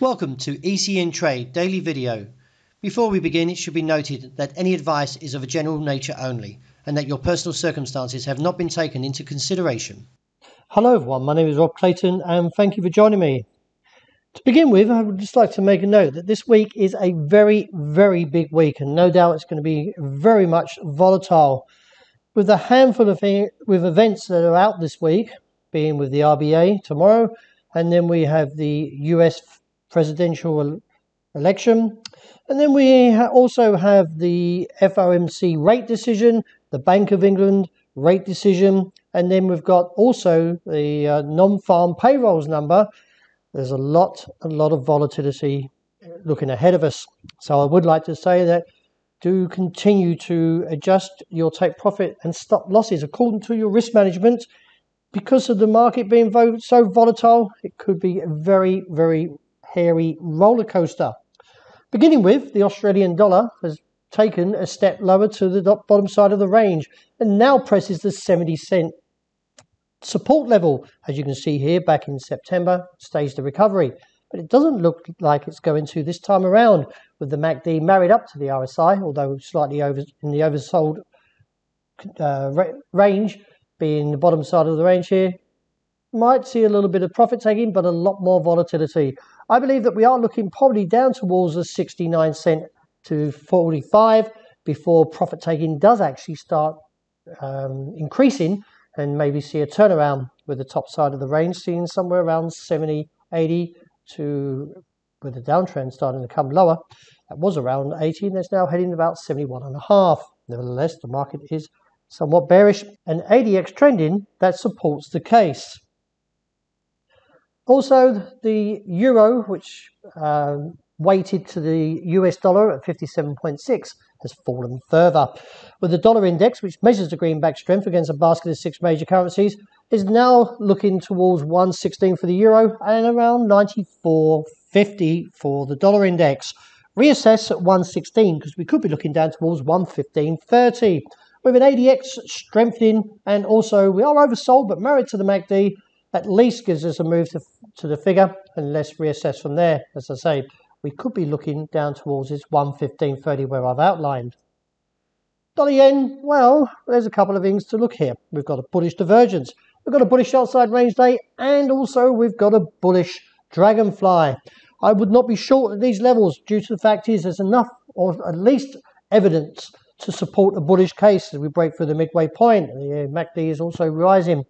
Welcome to ECNTRADE Daily Video. Before we begin, it should be noted that any advice is of a general nature only and that your personal circumstances have not been taken into consideration. Hello everyone, my name is Rob Clayton and thank you for joining me. To begin with, I would just like to make a note that this week is a very big week and no doubt it's going to be very much volatile. With a handful of events that are out this week, being with the RBA tomorrow, and then we have the US presidential election, and then we also have the FOMC rate decision, the Bank of England rate decision, and then we've got also the non-farm payrolls number. There's a lot of volatility looking ahead of us. So I would like to say that do continue to adjust your take profit and stop losses according to your risk management. Because of the market being so volatile, it could be a very hairy roller coaster. Beginning with, the Australian dollar has taken a step lower to the bottom side of the range and now presses the 70-cent support level. As you can see here, back in September, staged the recovery. But it doesn't look like it's going to this time around, with the MACD married up to the RSI, although slightly over in the oversold range, being the bottom side of the range here. Might see a little bit of profit taking, but a lot more volatility. I believe that we are looking probably down towards the 69 cent to 45 before profit taking does actually start increasing, and maybe see a turnaround with the top side of the range, seeing somewhere around 70, 80 to, with the downtrend starting to come lower. That was around 80 and it's now heading about 71.5. Nevertheless, the market is somewhat bearish, and ADX trending that supports the case. Also, the euro, which weighted to the US dollar at 57.6, has fallen further, with the dollar index, which measures the greenback strength against a basket of 6 major currencies, is now looking towards 116 for the euro and around 94.50 for the dollar index. Reassess at 116 because we could be looking down towards 115.30. With an ADX strengthening, and also we are oversold but married to the MACD, at least gives us a move to the figure, and let's reassess from there. As I say, we could be looking down towards this 115.30 where I've outlined. Dollar yen, well, there's a couple of things to look here. We've got a bullish divergence, we've got a bullish outside range day, and also we've got a bullish dragonfly. I would not be short at these levels due to the fact is there's enough, or at least evidence, to support a bullish case as we break through the midway point. The MACD is also rising.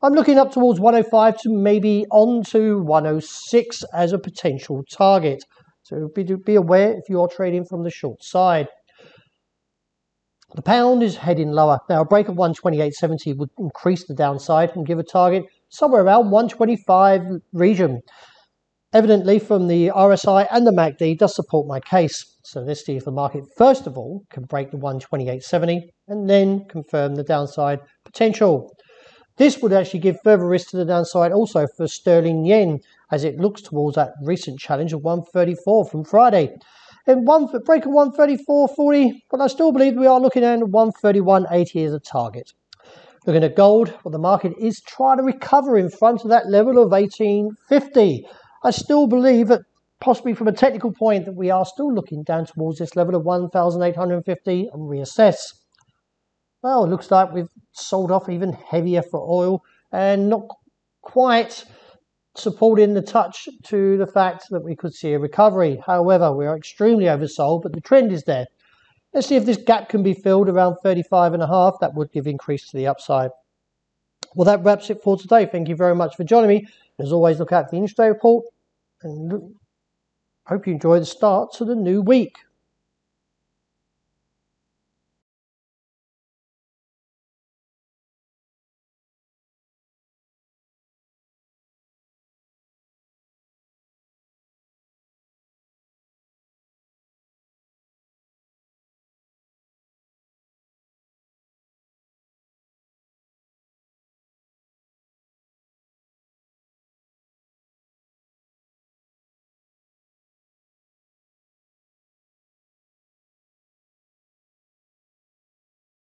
I'm looking up towards 105 to maybe on to 106 as a potential target. So be aware if you are trading from the short side. The pound is heading lower. Now a break of 128.70 would increase the downside and give a target somewhere around 125 region. Evidently from the RSI and the MACD does support my case. So let's see if the market first of all can break the 128.70 and then confirm the downside potential. This would actually give further risk to the downside also for sterling yen as it looks towards that recent challenge of 134 from Friday. And break of 134.40, but I still believe we are looking at 131.80 as a target. Looking at gold, well, the market is trying to recover in front of that level of 1850. I still believe that possibly from a technical point that we are still looking down towards this level of 1,850 and reassess. Well, it looks like we've sold off even heavier for oil and not quite supporting the touch to the fact that we could see a recovery. However, we are extremely oversold, but the trend is there. Let's see if this gap can be filled around 35.5. That would give increase to the upside. Well, that wraps it for today. Thank you very much for joining me. As always, look out for the intraday report and hope you enjoy the start to the new week.